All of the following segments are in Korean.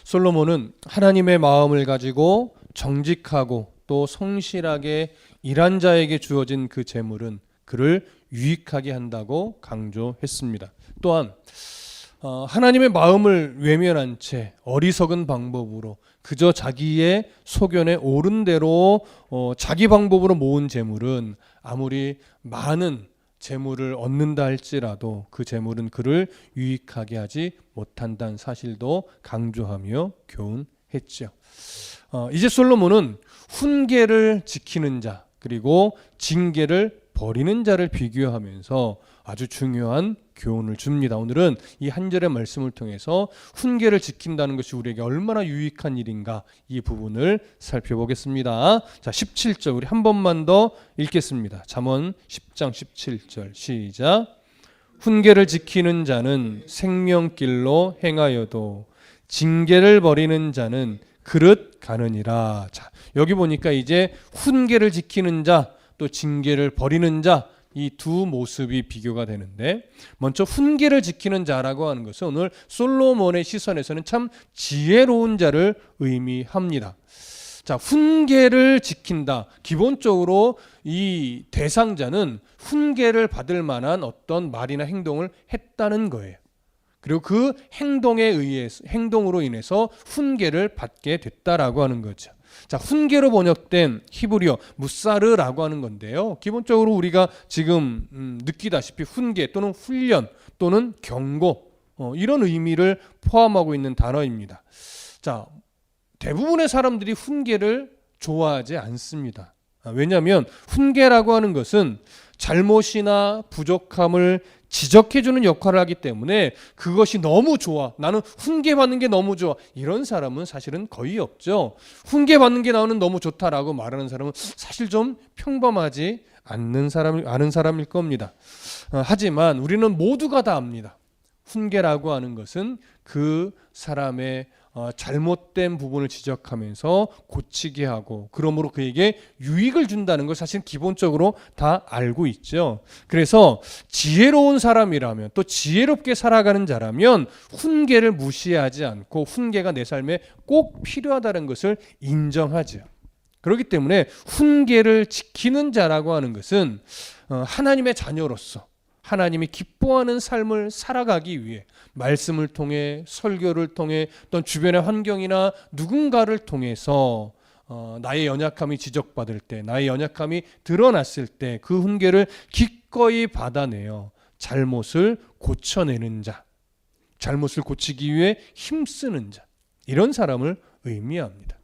솔로몬은 하나님의 마음을 가지고 정직하고 또 성실하게 일한 자에게 주어진 그 재물은 그를 유익하게 한다고 강조했습니다. 또한 하나님의 마음을 외면한 채 어리석은 방법으로 그저 자기의 소견에 옳은 대로 자기 방법으로 모은 재물은 아무리 많은 재물을 얻는다 할지라도 그 재물은 그를 유익하게 하지 못한다는 사실도 강조하며 교훈했죠. 이제 솔로몬은 훈계를 지키는 자 그리고 징계를 버리는 자를 비교하면서 아주 중요한 교훈을 줍니다. 오늘은 이 한 절의 말씀을 통해서 훈계를 지킨다는 것이 우리에게 얼마나 유익한 일인가 이 부분을 살펴보겠습니다. 자, 17절 우리 한 번만 더 읽겠습니다. 잠언 10장 17절 시작. 훈계를 지키는 자는 생명길로 행하여도 징계를 버리는 자는 그릇 가느니라. 자, 여기 보니까 이제 훈계를 지키는 자 또 징계를 버리는 자 이 두 모습이 비교가 되는데, 먼저 훈계를 지키는 자라고 하는 것은 오늘 솔로몬의 시선에서는 참 지혜로운 자를 의미합니다. 자, 훈계를 지킨다. 기본적으로 이 대상자는 훈계를 받을 만한 어떤 말이나 행동을 했다는 거예요. 그리고 그 행동으로 인해서 훈계를 받게 됐다라고 하는 거죠. 자, 훈계로 번역된 히브리어 무사르라고 하는 건데요. 기본적으로 우리가 지금 느끼다시피 훈계 또는 훈련 또는 경고 이런 의미를 포함하고 있는 단어입니다. 자, 대부분의 사람들이 훈계를 좋아하지 않습니다. 왜냐하면 훈계라고 하는 것은 잘못이나 부족함을 지적해주는 역할을 하기 때문에 그것이 너무 좋아, 나는 훈계받는 게 너무 좋아, 이런 사람은 사실은 거의 없죠. 훈계받는 게 나는 너무 좋다라고 말하는 사람은 사실 좀 평범하지 않은 사람일 겁니다. 하지만 우리는 모두가 다 압니다. 훈계라고 하는 것은 그 사람의 잘못된 부분을 지적하면서 고치게 하고 그러므로 그에게 유익을 준다는 걸 사실 기본적으로 다 알고 있죠. 그래서 지혜로운 사람이라면 또 지혜롭게 살아가는 자라면 훈계를 무시하지 않고 훈계가 내 삶에 꼭 필요하다는 것을 인정하죠. 그렇기 때문에 훈계를 지키는 자라고 하는 것은 하나님의 자녀로서 하나님이 기뻐하는 삶을 살아가기 위해 말씀을 통해 설교를 통해 또는 주변의 환경이나 누군가를 통해서 나의 연약함이 지적받을 때 나의 연약함이 드러났을 때 그 훈계를 기꺼이 받아내어 잘못을 고쳐내는 자, 잘못을 고치기 위해 힘쓰는 자, 이런 사람을 의미합니다.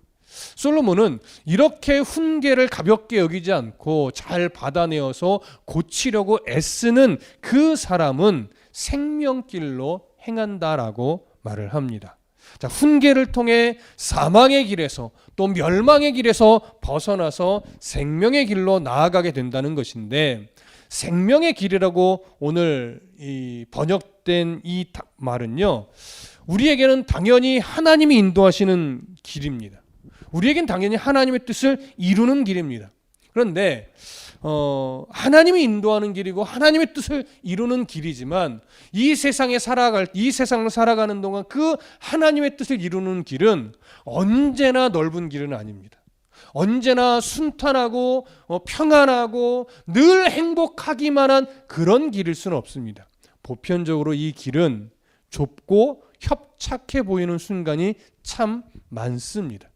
솔로몬은 이렇게 훈계를 가볍게 여기지 않고 잘 받아내어서 고치려고 애쓰는 그 사람은 생명길로 행한다라고 말을 합니다. 자, 훈계를 통해 사망의 길에서 또 멸망의 길에서 벗어나서 생명의 길로 나아가게 된다는 것인데, 생명의 길이라고 오늘 번역된 이 말은요, 우리에게는 당연히 하나님이 인도하시는 길입니다. 우리에겐 당연히 하나님의 뜻을 이루는 길입니다. 그런데 하나님이 인도하는 길이고 하나님의 뜻을 이루는 길이지만 이 세상을 살아가는 동안 그 하나님의 뜻을 이루는 길은 언제나 넓은 길은 아닙니다. 언제나 순탄하고 평안하고 늘 행복하기만 한 그런 길일 수는 없습니다. 보편적으로 이 길은 좁고 협착해 보이는 순간이 참 많습니다.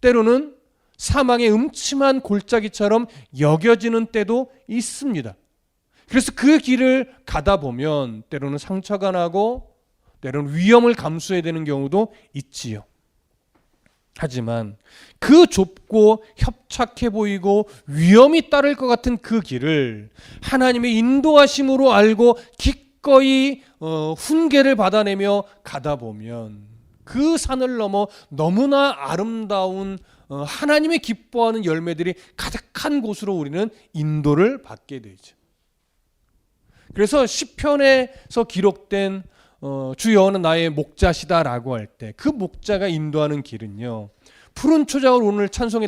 때로는 사망의 음침한 골짜기처럼 여겨지는 때도 있습니다. 그래서 그 길을 가다 보면 때로는 상처가 나고 때로는 위험을 감수해야 되는 경우도 있지요. 하지만 그 좁고 협착해 보이고 위험이 따를 것 같은 그 길을 하나님의 인도하심으로 알고 기꺼이 훈계를 받아내며 가다 보면 그 산을 넘어 너무나 아름다운 하나님의 기뻐하는 열매들이 가득한 곳으로 우리는 인도를 받게 되죠. 그래서 시편에서 기록된 주 여호와는 나의 목자시다라고 할 때 그 목자가 인도하는 길은요, 푸른 초장으로 오늘 찬송에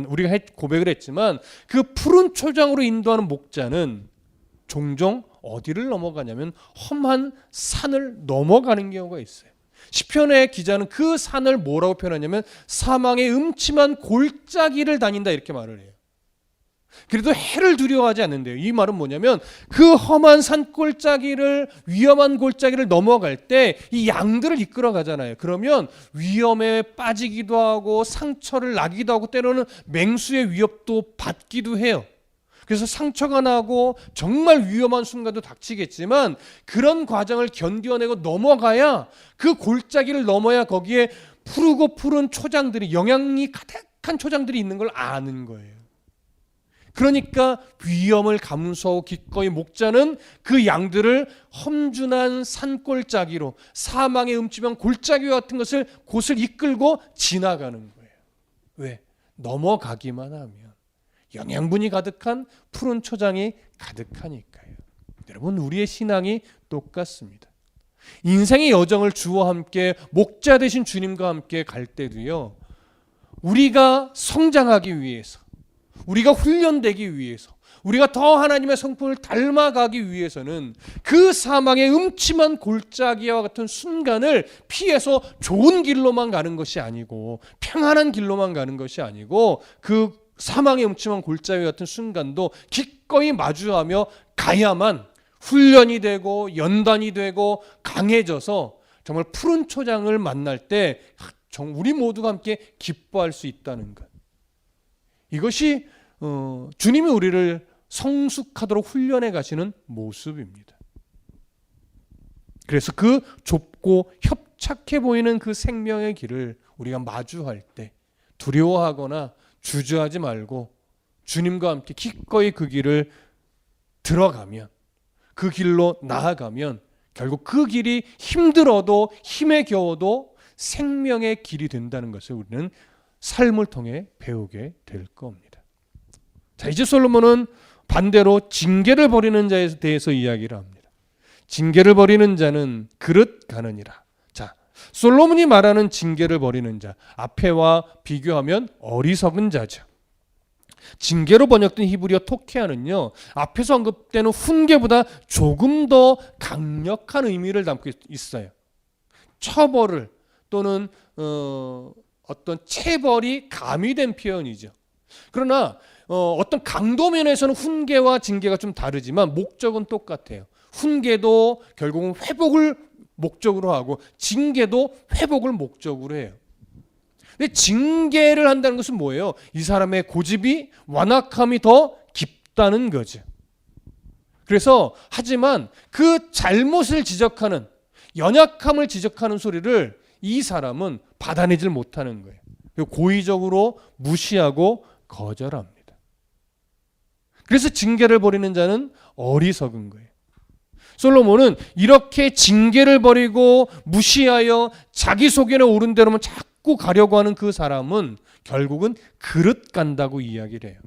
우리가 고백을 했지만 그 푸른 초장으로 인도하는 목자는 종종 어디를 넘어가냐면 험한 산을 넘어가는 경우가 있어요. 시편의 기자는 그 산을 뭐라고 표현하냐면 사망의 음침한 골짜기를 다닌다 이렇게 말을 해요. 그래도 해를 두려워하지 않는데요. 이 말은 뭐냐면 그 험한 산 골짜기를, 위험한 골짜기를 넘어갈 때 이 양들을 이끌어 가잖아요. 그러면 위험에 빠지기도 하고 상처를 나기도 하고 때로는 맹수의 위협도 받기도 해요. 그래서 상처가 나고 정말 위험한 순간도 닥치겠지만 그런 과정을 견뎌내고 넘어가야, 그 골짜기를 넘어야 거기에 푸르고 푸른 초장들이, 영양이 가득한 초장들이 있는 걸 아는 거예요. 그러니까 위험을 감수하고 기꺼이 목자는 그 양들을 험준한 산골짜기로, 사망의 음침한 골짜기 같은 곳을 이끌고 지나가는 거예요. 왜? 넘어가기만 하면 영양분이 가득한 푸른 초장이 가득하니까요. 여러분, 우리의 신앙이 똑같습니다. 인생의 여정을 주와 함께, 목자 되신 주님과 함께 갈 때도요, 우리가 성장하기 위해서, 우리가 훈련되기 위해서, 우리가 더 하나님의 성품을 닮아가기 위해서는 그 사망의 음침한 골짜기와 같은 순간을 피해서 좋은 길로만 가는 것이 아니고, 평안한 길로만 가는 것이 아니고, 그 사망의 음침한 골짜기 같은 순간도 기꺼이 마주하며 가야만 훈련이 되고 연단이 되고 강해져서 정말 푸른 초장을 만날 때 우리 모두가 함께 기뻐할 수 있다는 것. 이것이 주님이 우리를 성숙하도록 훈련해 가시는 모습입니다. 그래서 그 좁고 협착해 보이는 그 생명의 길을 우리가 마주할 때 두려워하거나 주저하지 말고 주님과 함께 기꺼이 그 길을 들어가면, 그 길로 나아가면 결국 그 길이 힘들어도, 힘에 겨워도 생명의 길이 된다는 것을 우리는 삶을 통해 배우게 될 겁니다. 자, 이제 솔로몬은 반대로 징계를 버리는 자에 대해서 이야기를 합니다. 징계를 버리는 자는 그릇 가느니라. 자, 솔로몬이 말하는 징계를 버리는 자, 앞에와 비교하면 어리석은 자죠. 징계로 번역된 히브리어 토케아는요, 앞에서 언급되는 훈계보다 조금 더 강력한 의미를 담고 있어요. 처벌을 또는 어떤 체벌이 가미된 표현이죠. 그러나 어떤 강도 면에서는 훈계와 징계가 좀 다르지만 목적은 똑같아요. 훈계도 결국은 회복을 목적으로 하고 징계도 회복을 목적으로 해요. 근데 징계를 한다는 것은 뭐예요? 이 사람의 고집이, 완악함이 더 깊다는 거죠. 그래서 하지만 그 잘못을 지적하는, 연약함을 지적하는 소리를 이 사람은 받아내질 못하는 거예요. 고의적으로 무시하고 거절합니다. 그래서 징계를 버리는 자는 어리석은 거예요. 솔로몬은 이렇게 징계를 버리고 무시하여 자기 소견에 오른 대로만 자꾸 가려고 하는 그 사람은 결국은 그릇 간다고 이야기를 해요.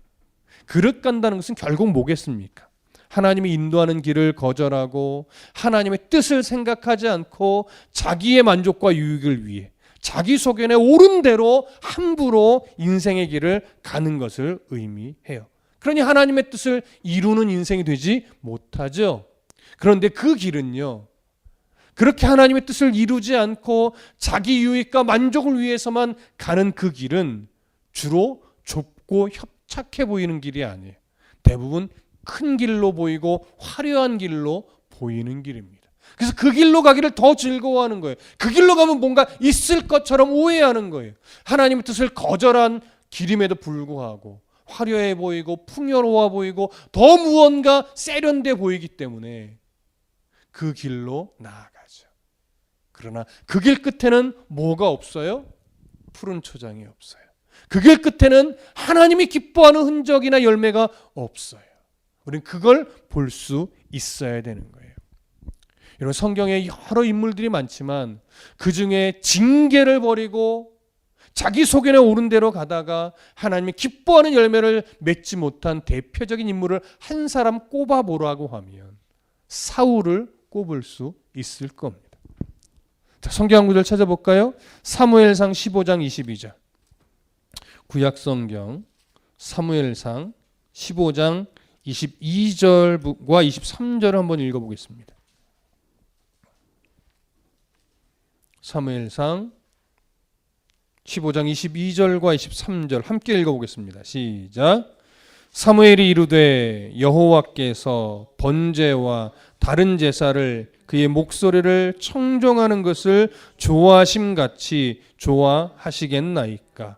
그릇 간다는 것은 결국 뭐겠습니까? 하나님이 인도하는 길을 거절하고 하나님의 뜻을 생각하지 않고 자기의 만족과 유익을 위해 자기 소견에 오른 대로 함부로 인생의 길을 가는 것을 의미해요. 그러니 하나님의 뜻을 이루는 인생이 되지 못하죠. 그런데 그 길은요, 그렇게 하나님의 뜻을 이루지 않고 자기 유익과 만족을 위해서만 가는 그 길은 주로 좁고 협착해 보이는 길이 아니에요. 대부분 큰 길로 보이고 화려한 길로 보이는 길입니다. 그래서 그 길로 가기를 더 즐거워하는 거예요. 그 길로 가면 뭔가 있을 것처럼 오해하는 거예요. 하나님의 뜻을 거절한 길임에도 불구하고 화려해 보이고 풍요로워 보이고 더 무언가 세련돼 보이기 때문에 그 길로 나아가죠. 그러나 그 길 끝에는 뭐가 없어요? 푸른 초장이 없어요. 그 길 끝에는 하나님이 기뻐하는 흔적이나 열매가 없어요. 우리는 그걸 볼 수 있어야 되는 거예요. 여러분, 성경에 여러 인물들이 많지만 그 중에 징계를 버리고 자기 소견에 오른 대로 가다가 하나님이 기뻐하는 열매를 맺지 못한 대표적인 인물을 한 사람 꼽아보라고 하면 사울을 꼽을 수 있을 겁니다. 자, 성경 한 구절 찾아볼까요? 사무엘상 15장 22절. 구약성경 사무엘상 15장 22절과 23절을 한번 읽어보겠습니다. 사무엘상 15장 22절과 23절 함께 읽어보겠습니다. 시작. 사무엘이 이르되 여호와께서 번제와 다른 제사를 그의 목소리를 청종하는 것을 좋아하심같이 좋아하시겠나이까.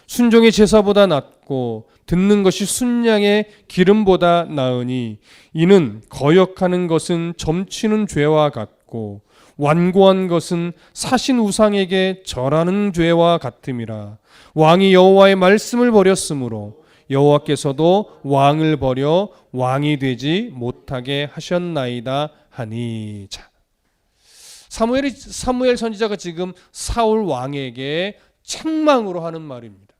순종의 제사보다 낫고 듣는 것이 순양의 기름보다 나으니 이는 거역하는 것은 점치는 죄와 같고 완고한 것은 사신 우상에게 절하는 죄와 같음이라. 왕이 여호와의 말씀을 버렸으므로 여호와께서도 왕을 버려 왕이 되지 못하게 하셨나이다 하니. 자, 사무엘 선지자가 지금 사울 왕에게 책망으로 하는 말입니다.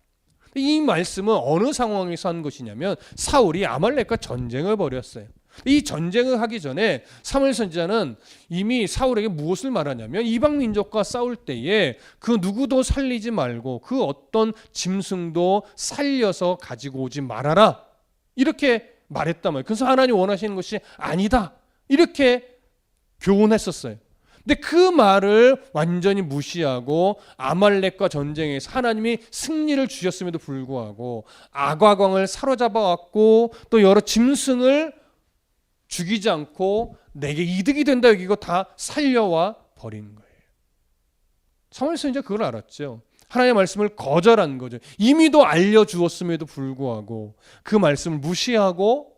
이 말씀은 어느 상황에서 한 것이냐면 사울이 아말렉과 전쟁을 벌였어요. 이 전쟁을 하기 전에 사무엘 선지자는 이미 사울에게 무엇을 말하냐면 이방 민족과 싸울 때에 그 누구도 살리지 말고 그 어떤 짐승도 살려서 가지고 오지 말아라, 이렇게 말했단 말이에요. 그래서 하나님 원하시는 것이 아니다, 이렇게 교훈했었어요. 근데 그 말을 완전히 무시하고 아말렉과 전쟁에서 하나님이 승리를 주셨음에도 불구하고 아과광을 사로잡아 왔고 또 여러 짐승을 죽이지 않고 내게 이득이 된다 여기고 다 살려와 버린 거예요. 사무엘 선지자가 그걸 알았죠. 하나님의 말씀을 거절한 거죠. 이미도 알려주었음에도 불구하고 그 말씀을 무시하고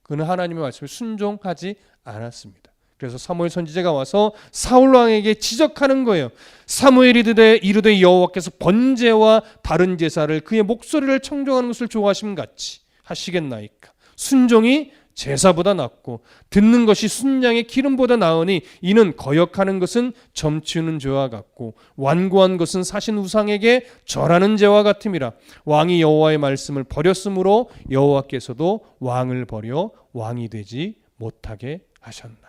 그는 하나님의 말씀을 순종하지 않았습니다. 그래서 사무엘 선지자가 와서 사울 왕에게 지적하는 거예요. 사무엘이 이르되 여호와께서 번제와 다른 제사를 그의 목소리를 청종하는 것을 좋아하심같이 하시겠나이까. 순종이 제사보다 낫고 듣는 것이 순양의 기름보다 나으니 이는 거역하는 것은 점치우는 죄와 같고 완고한 것은 사신 우상에게 절하는 죄와 같음이라. 왕이 여호와의 말씀을 버렸으므로 여호와께서도 왕을 버려 왕이 되지 못하게 하셨나이다.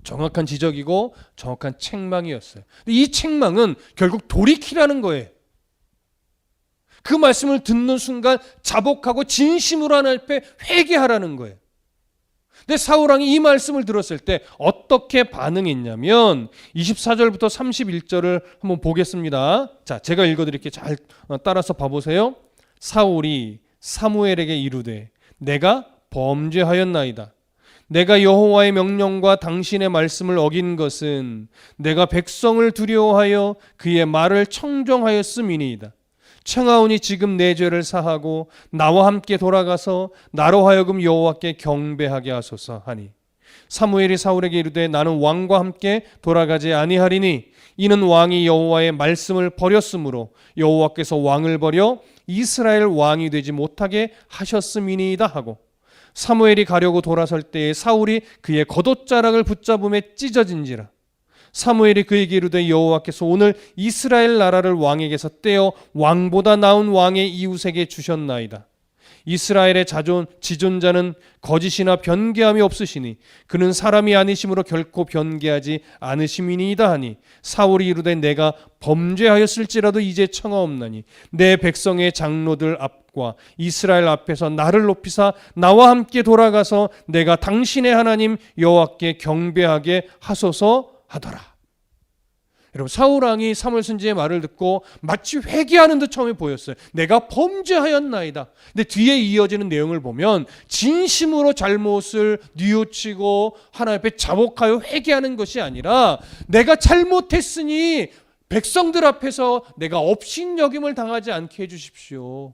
정확한 지적이고 정확한 책망이었어요. 이 책망은 결국 돌이키라는 거예요. 그 말씀을 듣는 순간 자복하고 진심으로 하나님 앞에 회개하라는 거예요. 근데 사울왕이 이 말씀을 들었을 때 어떻게 반응했냐면 24절부터 31절을 한번 보겠습니다. 자, 제가 읽어드릴게요. 잘 따라서 봐보세요. 사울이 사무엘에게 이르되 내가 범죄하였나이다. 내가 여호와의 명령과 당신의 말씀을 어긴 것은 내가 백성을 두려워하여 그의 말을 청종하였음이니이다. 청하오니 지금 내 죄를 사하고 나와 함께 돌아가서 나로 하여금 여호와께 경배하게 하소서 하니. 사무엘이 사울에게 이르되 나는 왕과 함께 돌아가지 아니하리니 이는 왕이 여호와의 말씀을 버렸으므로 여호와께서 왕을 버려 이스라엘 왕이 되지 못하게 하셨음이니이다 하고, 사무엘이 가려고 돌아설 때에 사울이 그의 겉옷자락을 붙잡음에 찢어진지라. 사무엘이 그에게 이르되 여호와께서 오늘 이스라엘 나라를 왕에게서 떼어 왕보다 나은 왕의 이웃에게 주셨나이다. 이스라엘의 지존자는 거짓이나 변개함이 없으시니 그는 사람이 아니심으로 결코 변개하지 않으심이니이다 하니. 사울이 이르되 내가 범죄하였을지라도 이제 청하옵나니 내 백성의 장로들 앞과 이스라엘 앞에서 나를 높이사 나와 함께 돌아가서 내가 당신의 하나님 여호와께 경배하게 하소서 하더라. 여러분, 사울왕이 사무엘 선지자의 말을 듣고 마치 회개하는 듯 처음에 보였어요. 내가 범죄하였나이다. 근데 뒤에 이어지는 내용을 보면 진심으로 잘못을 뉘우치고 하나님 앞에 자복하여 회개하는 것이 아니라 내가 잘못했으니 백성들 앞에서 내가 업신여김을 당하지 않게 해주십시오.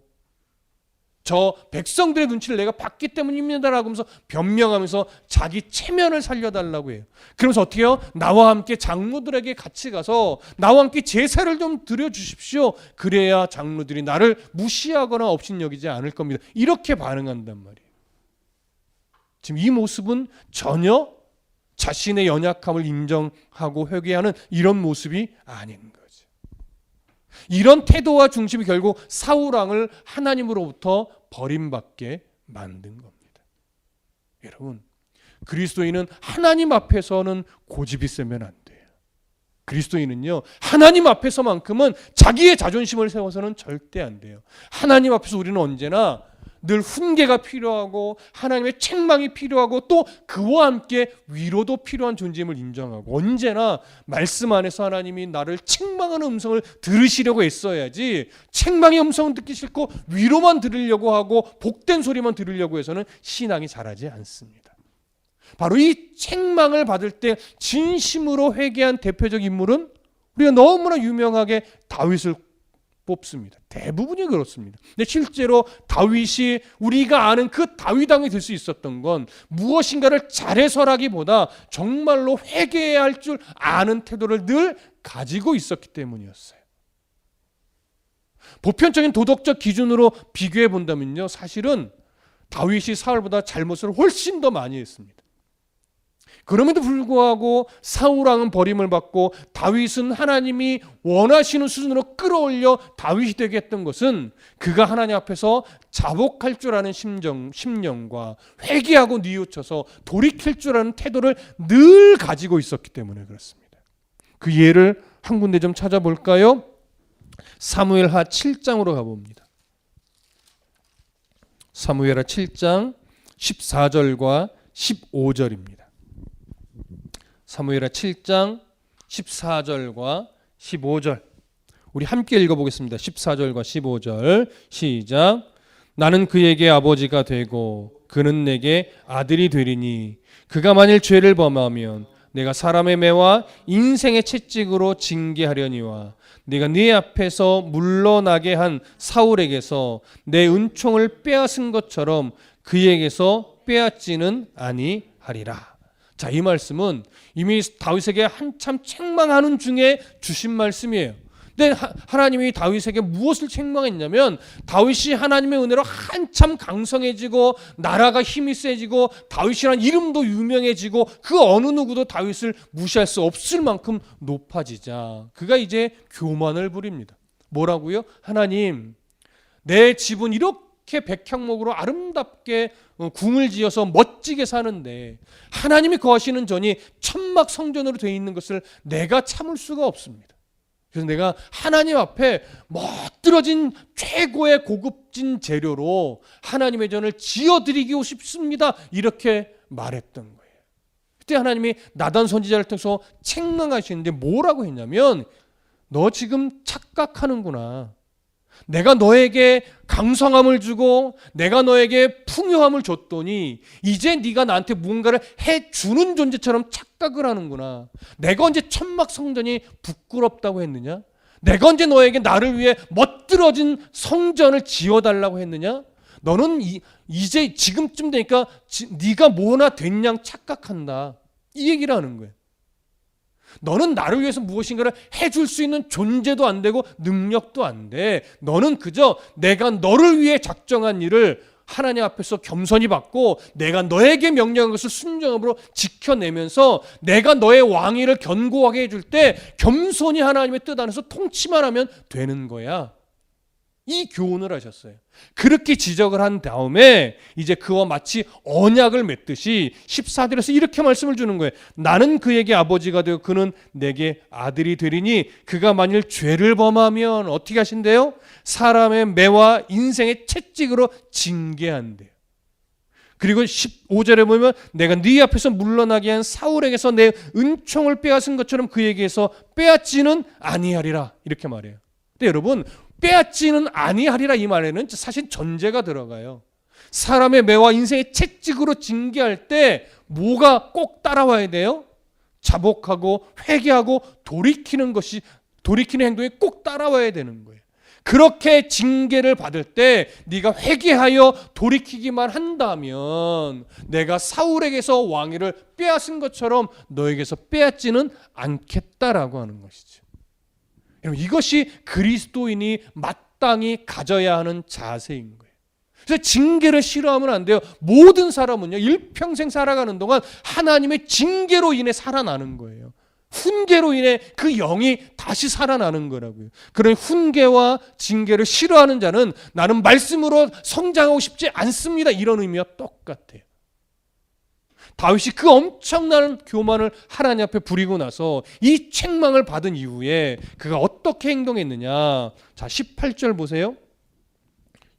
저 백성들의 눈치를 내가 봤기 때문입니다라고 하면서 변명하면서 자기 체면을 살려달라고 해요. 그러면서 어떻게 해요? 나와 함께 장로들에게 같이 가서 나와 함께 제사를 좀 드려주십시오. 그래야 장로들이 나를 무시하거나 업신여기지 않을 겁니다. 이렇게 반응한단 말이에요. 지금 이 모습은 전혀 자신의 연약함을 인정하고 회개하는 이런 모습이 아닌 거예요. 이런 태도와 중심이 결국 사울왕을 하나님으로부터 버림받게 만든 겁니다. 여러분, 그리스도인은 하나님 앞에서는 고집이 세면 안 돼요. 그리스도인은요, 하나님 앞에서만큼은 자기의 자존심을 세워서는 절대 안 돼요. 하나님 앞에서 우리는 언제나 늘 훈계가 필요하고 하나님의 책망이 필요하고 또 그와 함께 위로도 필요한 존재임을 인정하고 언제나 말씀 안에서 하나님이 나를 책망하는 음성을 들으시려고 애써야지 책망의 음성은 듣기 싫고 위로만 들으려고 하고 복된 소리만 들으려고 해서는 신앙이 자라지 않습니다. 바로 이 책망을 받을 때 진심으로 회개한 대표적 인물은 우리가 너무나 유명하게 다윗을 뽑습니다. 대부분이 그렇습니다. 근데 실제로 다윗이 우리가 아는 그 다윗 왕이 될 수 있었던 건 무엇인가를 잘해서라기보다 정말로 회개해야 할 줄 아는 태도를 늘 가지고 있었기 때문이었어요. 보편적인 도덕적 기준으로 비교해 본다면요, 사실은 다윗이 사울보다 잘못을 훨씬 더 많이 했습니다. 그럼에도 불구하고 사울 왕은 버림을 받고 다윗은 하나님이 원하시는 수준으로 끌어올려 다윗이 되게 했던 것은 그가 하나님 앞에서 자복할 줄 아는 심령과 회개하고 뉘우쳐서 돌이킬 줄 아는 태도를 늘 가지고 있었기 때문에 그렇습니다. 그 예를 한 군데 좀 찾아볼까요? 사무엘하 7장으로 가봅니다. 사무엘하 7장 14절과 15절입니다. 사무엘하 7장 14절과 15절 우리 함께 읽어보겠습니다. 14절과 15절 시작. 나는 그에게 아버지가 되고 그는 내게 아들이 되리니 그가 만일 죄를 범하면 내가 사람의 매와 인생의 채찍으로 징계하려니와 네가 네 앞에서 물러나게 한 사울에게서 내 은총을 빼앗은 것처럼 그에게서 빼앗지는 아니하리라. 자, 이 말씀은 이미 다윗에게 한참 책망하는 중에 주신 말씀이에요. 근데 하나님이 다윗에게 무엇을 책망했냐면 다윗이 하나님의 은혜로 한참 강성해지고 나라가 힘이 세지고 다윗이란 이름도 유명해지고 그 어느 누구도 다윗을 무시할 수 없을 만큼 높아지자 그가 이제 교만을 부립니다. 뭐라고요? 하나님, 내 집은 이렇게 백향목으로 아름답게 궁을 지어서 멋지게 사는데 하나님이 거하시는 전이 천막 성전으로 되어 있는 것을 내가 참을 수가 없습니다. 그래서 내가 하나님 앞에 멋들어진 최고의 고급진 재료로 하나님의 전을 지어드리고 싶습니다. 이렇게 말했던 거예요. 그때 하나님이 나단 선지자를 통해서 책망하시는데 뭐라고 했냐면 너 지금 착각하는구나. 내가 너에게 강성함을 주고 내가 너에게 풍요함을 줬더니 이제 네가 나한테 무언가를 해주는 존재처럼 착각을 하는구나. 내가 언제 천막 성전이 부끄럽다고 했느냐? 내가 언제 너에게 나를 위해 멋들어진 성전을 지어달라고 했느냐? 너는 이제 지금쯤 되니까 네가 뭐나 된 양 착각한다. 이 얘기를 하는 거예요. 너는 나를 위해서 무엇인가를 해줄 수 있는 존재도 안 되고 능력도 안 돼. 너는 그저 내가 너를 위해 작정한 일을 하나님 앞에서 겸손히 받고 내가 너에게 명령한 것을 순종함으로 지켜내면서 내가 너의 왕위를 견고하게 해줄 때 겸손히 하나님의 뜻 안에서 통치만 하면 되는 거야. 이 교훈을 하셨어요. 그렇게 지적을 한 다음에 이제 그와 마치 언약을 맺듯이 14절에서 이렇게 말씀을 주는 거예요. 나는 그에게 아버지가 되고 그는 내게 아들이 되리니 그가 만일 죄를 범하면 어떻게 하신대요? 사람의 매와 인생의 채찍으로 징계한대요. 그리고 15절에 보면 내가 네 앞에서 물러나게 한 사울에게서 내 은총을 빼앗은 것처럼 그에게서 빼앗지는 아니하리라 이렇게 말해요. 근데 여러분 빼앗지는 아니하리라 이 말에는 사실 전제가 들어가요. 사람의 매와 인생의 채찍으로 징계할 때 뭐가 꼭 따라와야 돼요? 자복하고 회개하고 돌이키는 행동이 꼭 따라와야 되는 거예요. 그렇게 징계를 받을 때 네가 회개하여 돌이키기만 한다면 내가 사울에게서 왕위를 빼앗은 것처럼 너에게서 빼앗지는 않겠다라고 하는 것이죠. 여러분, 이것이 그리스도인이 마땅히 가져야 하는 자세인 거예요. 그래서 징계를 싫어하면 안 돼요. 모든 사람은요, 일평생 살아가는 동안 하나님의 징계로 인해 살아나는 거예요. 훈계로 인해 그 영이 다시 살아나는 거라고요. 그런 훈계와 징계를 싫어하는 자는 나는 말씀으로 성장하고 싶지 않습니다. 이런 의미와 똑같아요. 다윗이 그 엄청난 교만을 하나님 앞에 부리고 나서 이 책망을 받은 이후에 그가 어떻게 행동했느냐. 자, 18절 보세요.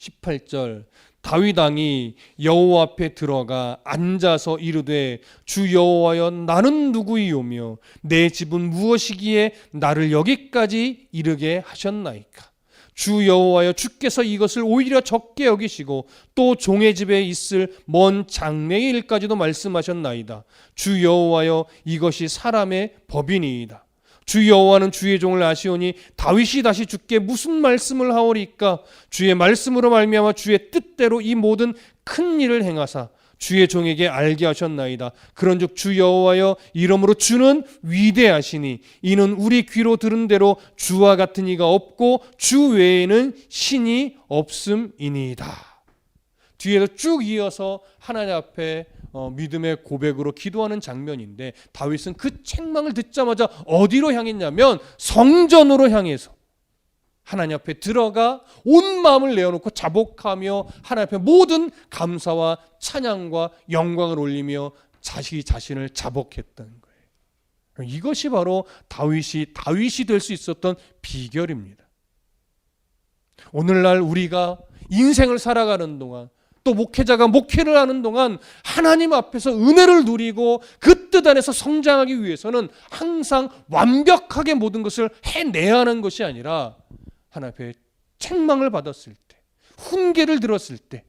18절. 다윗 왕이 여호와 앞에 들어가 앉아서 이르되 주 여호와여 나는 누구이오며 내 집은 무엇이기에 나를 여기까지 이르게 하셨나이까. 주 여호와여 주께서 이것을 오히려 적게 여기시고 또 종의 집에 있을 먼 장래의 일까지도 말씀하셨나이다. 주 여호와여 이것이 사람의 법이니이다. 주 여호와는 주의 종을 아시오니 다윗이 다시 주께 무슨 말씀을 하오리까. 주의 말씀으로 말미암아 주의 뜻대로 이 모든 큰 일을 행하사 주의 종에게 알게 하셨나이다. 그런즉 주 여호와여 이러므로 주는 위대하시니 이는 우리 귀로 들은 대로 주와 같은 이가 없고 주 외에는 신이 없음이니이다. 뒤에서 쭉 이어서 하나님 앞에 믿음의 고백으로 기도하는 장면인데, 다윗은 그 책망을 듣자마자 어디로 향했냐면 성전으로 향해서 하나님 앞에 들어가 온 마음을 내어놓고 자복하며 하나님 앞에 모든 감사와 찬양과 영광을 올리며 자신을 자복했던 거예요. 이것이 바로 다윗이 될 수 있었던 비결입니다. 오늘날 우리가 인생을 살아가는 동안, 또 목회자가 목회를 하는 동안 하나님 앞에서 은혜를 누리고 그 뜻 안에서 성장하기 위해서는 항상 완벽하게 모든 것을 해내야 하는 것이 아니라 하나님 앞에 책망을 받았을 때, 훈계를 들었을 때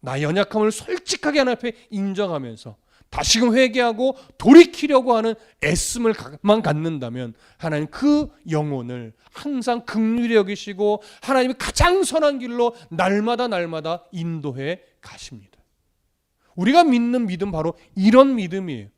나의 연약함을 솔직하게 하나님 앞에 인정하면서 다시금 회개하고 돌이키려고 하는 애씀을만 갖는다면 하나님 그 영혼을 항상 긍휼히 여기시고 하나님이 가장 선한 길로 날마다 인도해 가십니다. 우리가 믿는 믿음 바로 이런 믿음이에요.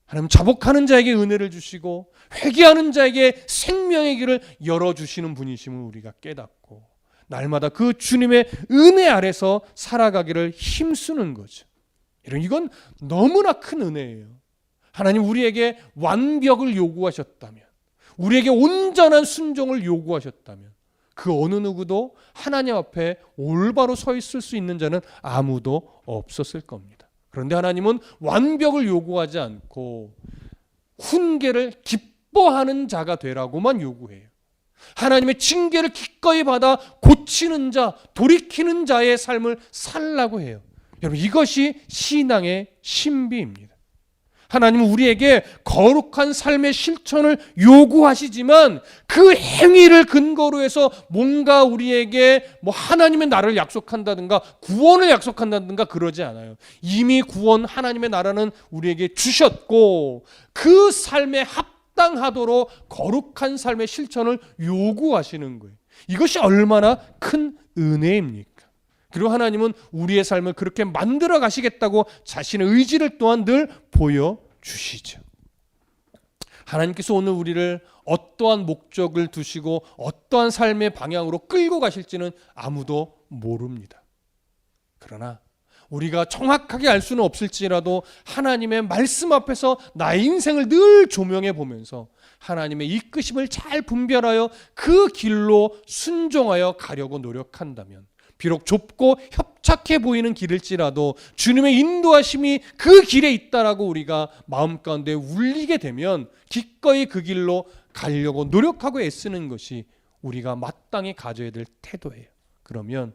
하나님 자복하는 자에게 은혜를 주시고 회개하는 자에게 생명의 길을 열어주시는 분이심을 우리가 깨닫고 날마다 그 주님의 은혜 아래서 살아가기를 힘쓰는 거죠. 이건 너무나 큰 은혜예요. 하나님 우리에게 완벽을 요구하셨다면, 우리에게 온전한 순종을 요구하셨다면 그 어느 누구도 하나님 앞에 올바로 서 있을 수 있는 자는 아무도 없었을 겁니다. 그런데 하나님은 완벽을 요구하지 않고 훈계를 기뻐하는 자가 되라고만 요구해요. 하나님의 징계를 기꺼이 받아 고치는 자, 돌이키는 자의 삶을 살라고 해요. 여러분, 이것이 신앙의 신비입니다. 하나님은 우리에게 거룩한 삶의 실천을 요구하시지만 그 행위를 근거로 해서 뭔가 우리에게 하나님의 나라를 약속한다든가 구원을 약속한다든가 그러지 않아요. 이미 구원 하나님의 나라는 우리에게 주셨고 그 삶에 합당하도록 거룩한 삶의 실천을 요구하시는 거예요. 이것이 얼마나 큰 은혜입니까? 그리고 하나님은 우리의 삶을 그렇게 만들어 가시겠다고 자신의 의지를 또한 늘 보여주시죠. 하나님께서 오늘 우리를 어떠한 목적을 두시고 어떠한 삶의 방향으로 끌고 가실지는 아무도 모릅니다. 그러나 우리가 정확하게 알 수는 없을지라도 하나님의 말씀 앞에서 나의 인생을 늘 조명해 보면서 하나님의 이끄심을 잘 분별하여 그 길로 순종하여 가려고 노력한다면 비록 좁고 협착해 보이는 길일지라도 주님의 인도하심이 그 길에 있다라고 우리가 마음 가운데 울리게 되면 기꺼이 그 길로 가려고 노력하고 애쓰는 것이 우리가 마땅히 가져야 될 태도예요. 그러면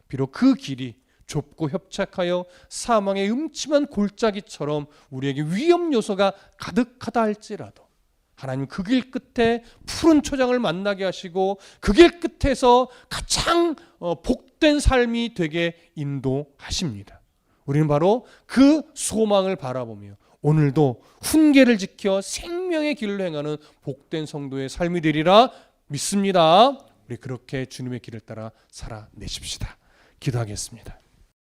비록 그 길이 좁고 협착하여 사망의 음침한 골짜기처럼 우리에게 위험 요소가 가득하다 할지라도 하나님 그 길 끝에 푸른 초장을 만나게 하시고 그 길 끝에서 가장 복된 삶이 되게 인도하십니다. 우리는 바로 그 소망을 바라보며 오늘도 훈계를 지켜 생명의 길로 행하는 복된 성도의 삶이 되리라 믿습니다. 우리 그렇게 주님의 길을 따라 살아내십시다. 기도하겠습니다.